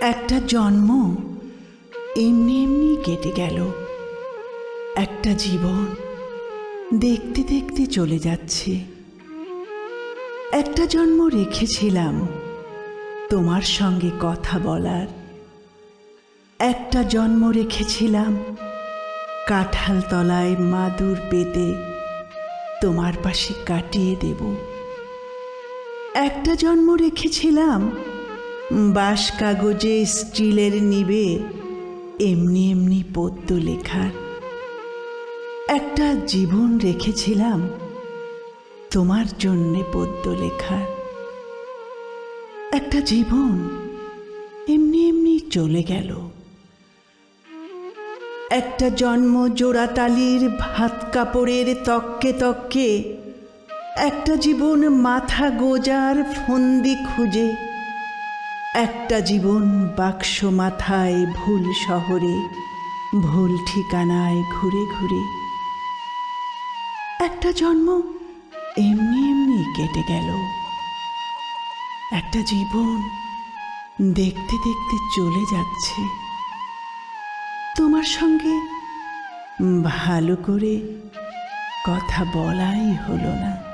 একটা জন্ম এমনি এমনি কেটে গেল। একটা জীবন দেখতে দেখতে চলে যাচ্ছে। একটা জন্ম রেখেছিলাম তোমার সঙ্গে কথা বলার। একটা জন্ম রেখেছিলাম কাঁঠাল তলায় মাদুর পেতে তোমার পাশে কাটিয়ে দেব। একটা জন্ম রেখেছিলাম বাঁশ কাগজে স্টিলের নিবে এমনি এমনি পদ্য লেখার। একটা জীবন রেখেছিলাম তোমার জন্যে পদ্য লেখার। একটা জীবন এমনি এমনি চলে গেল। একটা জন্ম জোড়াতালির ভাত কাপড়ের তককে তককে, একটা জীবন মাথা গোজার ফন্দি খুঁজে, একটা জীবন বাক্স মাথায় ভুল শহরে ভুল ঠিকানায় ঘুরে ঘুরে। একটা জন্ম এমনি এমনি কেটে গেল। একটা জীবন দেখতে দেখতে চলে যাচ্ছে। তোমার সঙ্গে ভালো করে কথা বলাই হলো না।